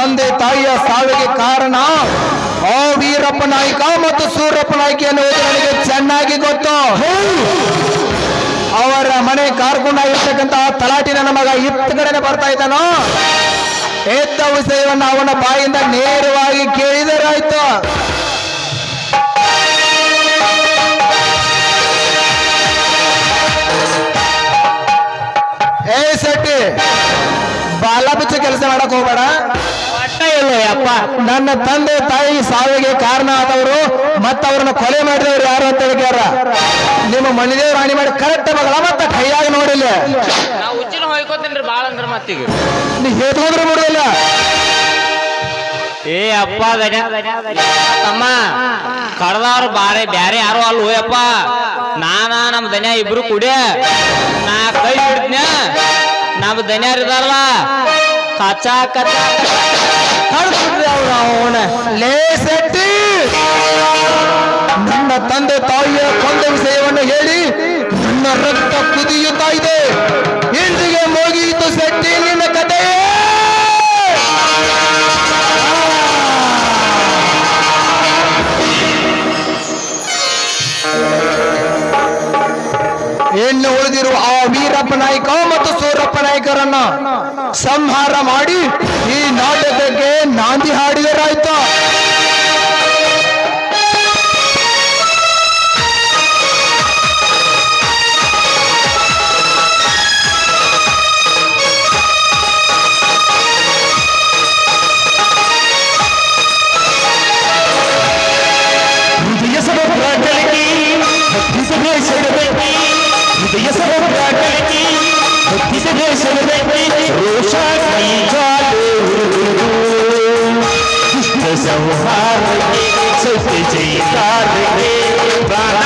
ತಂದೆ ತಾಯಿಯ ಸಾವಿಗೆ ಕಾರಣ ಆ ವೀರಪ್ಪ ನಾಯ್ಕ ಮತ್ತು ಸೂರಪ್ಪ ನಾಯ್ಕ ಎನ್ನುವುದು ನನಗೆ ಚೆನ್ನಾಗಿ ಗೊತ್ತು. ಅವರ ಮನೆ ಕಾರ್ಕೊಂಡಾಗಿರ್ತಕ್ಕಂಥ ತಲಾಟಿ ನನ್ನ ಮಗ ಇತ್ತ ಕಡೆನೆ ಬರ್ತಾ ಇದ್ದಾನೋ, ಎದ್ದ ವಿಷಯವನ್ನು ಅವನ ಬಾಯಿಂದ ನೇರವಾಗಿ ಕೇಳಿದರಾಯ್ತು. ಏ ಸೆಟ್ಟಿ, ಬಾಲ ಬಿಚ್ಚ ಕೆಲಸ ಮಾಡಕ್ ಹೋಗ್ಬೇಡ. ಅಪ್ಪ, ನನ್ನ ತಂದೆ ತಾಯಿ ಸಾವಿಗೆ ಕಾರಣ ಆದವರು ಮತ್ತ ಅವ್ರನ್ನ ಕೊಲೆ ಮಾಡಿದವರು ಯಾರು ಅಂತ ಹೇಳ್ಯಾರ. ನಿಮ್ಮ ಮಣಿದೇವ್ರು ರಾಣಿ ಮಾಡಿ ಕರೆಕ್ಟ್ ಮಗಳ ಮತ್ತ ಕೈಯಾಗಿ ನೋಡಿಲ್ಲ. ನೀ ಹೇತ್ಕೊಂಡ್ರೆ ನೋಡಿಲ್ಲ. ಏ ಅಪ್ಪ ತಮ್ಮ ಕಡದವ್ರು ಬ್ಯಾರೆ ಯಾರು ಅಲ್ಲ ಹೋಯಪ್ಪ. ನಮ್ಮ ದನ್ಯ ಇಬ್ರು ಕುಡಿಯ ನಾ ಕೈ ಹಿಡ್ದ್ನ. ನಮ್ಮ ದನ್ಯಾರ ಇದಾರಲ್ಲ ಕಚ್ಚಾ ಕಚ್ಚಾ ಕಳ್ಬಿಡ್ರಿ ಅವ್ರು. ಅವನ ಲೇ ಸೆಟ್ಟಿ, ನನ್ನ ತಂದೆ ತಾಯಿಯ ಕೊಂದ ವಿಷಯವನ್ನು ಹೇಳಿ ನನ್ನ ರಕ್ತ ಕುದಿಯುತ್ತಾ ಇದೆ. ಇಂದಿಗೆ ಮುಗಿಯಿತು ಸೆಟ್ಟಿ ನಿನ್ನ ಕಥೆ. ಇನ್ನು ಉಳಿದಿರುವ ಆ ವೀರಪ್ಪ ನಾಯ್ಕ ಮತ್ತು ಸೂರಪ್ಪ ನಾಯ್ಕರನ್ನ ಸಂಹಾರ ಮಾಡಿ ಈ ನಾಟಕಕ್ಕೆ ನಾಂದಿ ಹಾಡಿದರಾಯ್ತು. ಸಂಹಾರ ಸತ್ಯ ಜಯ ಪ್ರಾಣ